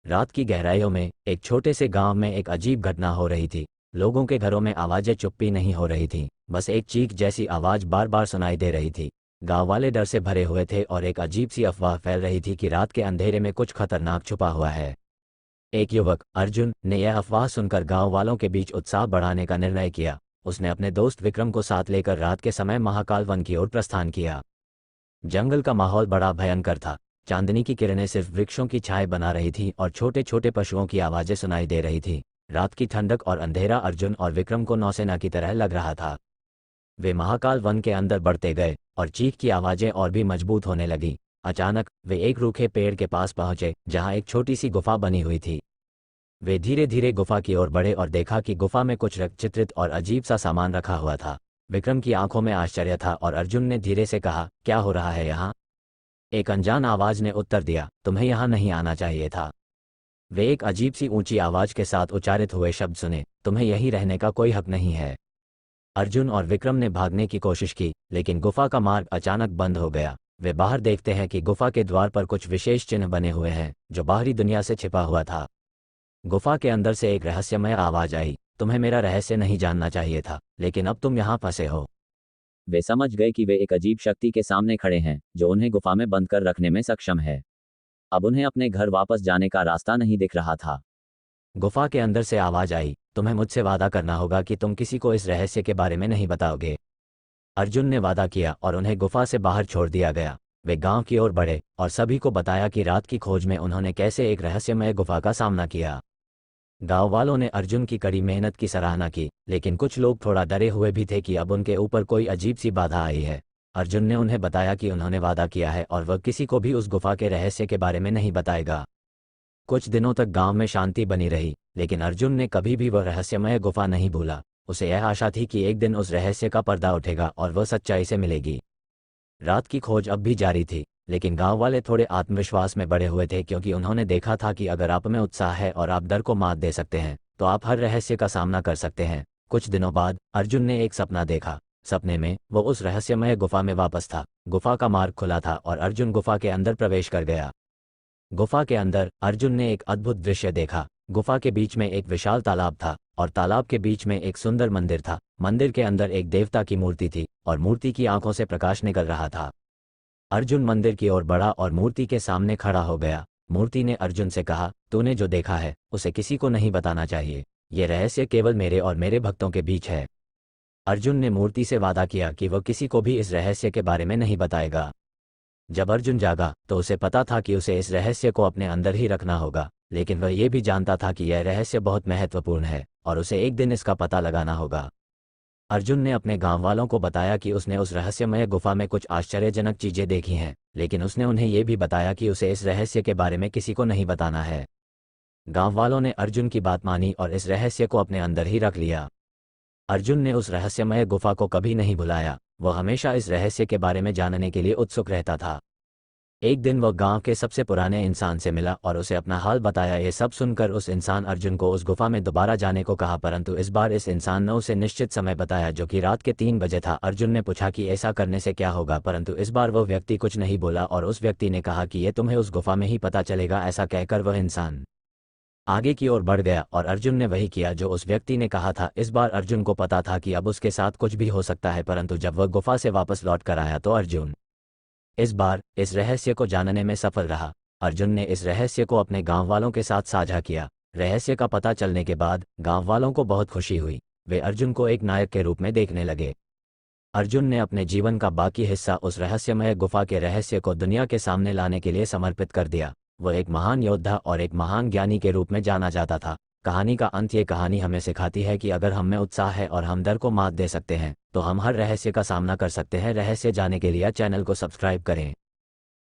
रात की गहराइयों में एक छोटे से गांव में एक अजीब घटना हो रही थी। लोगों के घरों में आवाज़ें चुप्पी नहीं हो रही थीं, बस एक चीख जैसी आवाज़ बार बार सुनाई दे रही थी। गांव वाले डर से भरे हुए थे और एक अजीब सी अफवाह फैल रही थी कि रात के अंधेरे में कुछ खतरनाक छुपा हुआ है। एक युवक अर्जुन ने यह अफवाह सुनकर गांव वालों के बीच उत्साह बढ़ाने का निर्णय किया। उसने अपने दोस्त विक्रम को साथ लेकर रात के समय महाकाल वन की ओर प्रस्थान किया। जंगल का माहौल बड़ा भयंकर था। चांदनी की किरणें सिर्फ वृक्षों की छाया बना रही थीं और छोटे छोटे पशुओं की आवाज़ें सुनाई दे रही थीं। रात की ठंडक और अंधेरा अर्जुन और विक्रम को नौसेना की तरह लग रहा था। वे महाकाल वन के अंदर बढ़ते गए और चीख की आवाज़ें और भी मजबूत होने लगीं। अचानक वे एक रूखे पेड़ के पास पहुंचे जहां एक छोटी सी गुफा बनी हुई थी। वे धीरे धीरे गुफा की ओर बढ़े और देखा कि गुफा में कुछ रंगचित्रित और अजीब सा सामान रखा हुआ था। विक्रम की आंखों में आश्चर्य था और अर्जुन ने धीरे से कहा, क्या हो रहा है यहाँ? एक अनजान आवाज ने उत्तर दिया, तुम्हें यहाँ नहीं आना चाहिए था। वे एक अजीब सी ऊंची आवाज के साथ उच्चारित हुए शब्द सुने, तुम्हें यहीं रहने का कोई हक नहीं है। अर्जुन और विक्रम ने भागने की कोशिश की, लेकिन गुफा का मार्ग अचानक बंद हो गया। वे बाहर देखते हैं कि गुफा के द्वार पर कुछ विशेष चिन्ह बने हुए हैं जो बाहरी दुनिया से छिपा हुआ था। गुफा के अंदर से एक रहस्यमय आवाज आई, तुम्हें मेरा रहस्य नहीं जानना चाहिए था, लेकिन अब तुम यहाँ फंसे हो। वे समझ गए कि वे एक अजीब शक्ति के सामने खड़े हैं जो उन्हें गुफा में बंद कर रखने में सक्षम है। अब उन्हें अपने घर वापस जाने का रास्ता नहीं दिख रहा था। गुफा के अंदर से आवाज आई, तुम्हें मुझसे वादा करना होगा कि तुम किसी को इस रहस्य के बारे में नहीं बताओगे। अर्जुन ने वादा किया और उन्हें गुफा से बाहर छोड़ दिया गया। वे गांव की ओर बढ़े और सभी को बताया कि रात की खोज में उन्होंने कैसे एक रहस्यमय गुफा का सामना किया। गांव वालों ने अर्जुन की कड़ी मेहनत की सराहना की, लेकिन कुछ लोग थोड़ा डरे हुए भी थे कि अब उनके ऊपर कोई अजीब सी बाधा आई है। अर्जुन ने उन्हें बताया कि उन्होंने वादा किया है और वह किसी को भी उस गुफा के रहस्य के बारे में नहीं बताएगा। कुछ दिनों तक गांव में शांति बनी रही, लेकिन अर्जुन ने कभी भी वह रहस्यमय गुफा नहीं भूला। उसे यह आशा थी कि एक दिन उस रहस्य का पर्दा उठेगा और वह सच्चाई से मिलेगी। रात की खोज अब भी जारी थी, लेकिन गांव वाले थोड़े आत्मविश्वास में बढ़े हुए थे क्योंकि उन्होंने देखा था कि अगर आप में उत्साह है और आप डर को मात दे सकते हैं तो आप हर रहस्य का सामना कर सकते हैं। कुछ दिनों बाद अर्जुन ने एक सपना देखा। सपने में वो उस रहस्यमय गुफा में वापस था। गुफा का मार्ग खुला था और अर्जुन गुफा के अंदर प्रवेश कर गया। गुफा के अंदर अर्जुन ने एक अद्भुत दृश्य देखा। गुफा के बीच में एक विशाल तालाब था और तालाब के बीच में एक सुंदर मंदिर था। मंदिर के अंदर एक देवता की मूर्ति थी और मूर्ति की आंखों से प्रकाश निकल रहा था। अर्जुन मंदिर की ओर बढ़ा और मूर्ति के सामने खड़ा हो गया। मूर्ति ने अर्जुन से कहा, तूने जो देखा है उसे किसी को नहीं बताना चाहिए। ये रहस्य केवल मेरे और मेरे भक्तों के बीच है। अर्जुन ने मूर्ति से वादा किया कि वह किसी को भी इस रहस्य के बारे में नहीं बताएगा। जब अर्जुन जागा तो उसे पता था कि उसे इस रहस्य को अपने अंदर ही रखना होगा, लेकिन वह ये भी जानता था कि यह रहस्य बहुत महत्वपूर्ण है और उसे एक दिन इसका पता लगाना होगा। अर्जुन ने अपने गांव वालों को बताया कि उसने उस रहस्यमय गुफा में कुछ आश्चर्यजनक चीजें देखी हैं, लेकिन उसने उन्हें यह भी बताया कि उसे इस रहस्य के बारे में किसी को नहीं बताना है। गांव वालों ने अर्जुन की बात मानी और इस रहस्य को अपने अंदर ही रख लिया। अर्जुन ने उस रहस्यमय गुफा को कभी नहीं भुलाया। वह हमेशा इस रहस्य के बारे में जानने के लिए उत्सुक रहता था। एक दिन वह गांव के सबसे पुराने इंसान से मिला और उसे अपना हाल बताया। ये सब सुनकर उस इंसान अर्जुन को उस गुफा में दोबारा जाने को कहा, परंतु इस बार इस इंसान ने उसे निश्चित समय बताया जो कि रात के 3 बजे था। अर्जुन ने पूछा कि ऐसा करने से क्या होगा, परंतु इस बार वह व्यक्ति कुछ नहीं बोला और उस व्यक्ति ने कहा कि ये तुम्हें उस गुफा में ही पता चलेगा। ऐसा कहकर वह इंसान आगे की ओर बढ़ गया और अर्जुन ने वही किया जो उस व्यक्ति ने कहा था। इस बार अर्जुन को पता था कि अब उसके साथ कुछ भी हो सकता है, परंतु जब वह गुफा से वापस लौट कर आया तो अर्जुन इस बार इस रहस्य को जानने में सफल रहा। अर्जुन ने इस रहस्य को अपने गांव वालों के साथ साझा किया। रहस्य का पता चलने के बाद गांव वालों को बहुत खुशी हुई। वे अर्जुन को एक नायक के रूप में देखने लगे। अर्जुन ने अपने जीवन का बाकी हिस्सा उस रहस्यमय गुफा के रहस्य को दुनिया के सामने लाने के लिए समर्पित कर दिया। वह एक महान योद्धा और एक महान ज्ञानी के रूप में जाना जाता था। कहानी का अंत। ये कहानी हमें सिखाती है कि अगर हम में उत्साह है और हम डर को मात दे सकते हैं तो हम हर रहस्य का सामना कर सकते हैं। रहस्य जानने के लिए चैनल को सब्सक्राइब करें।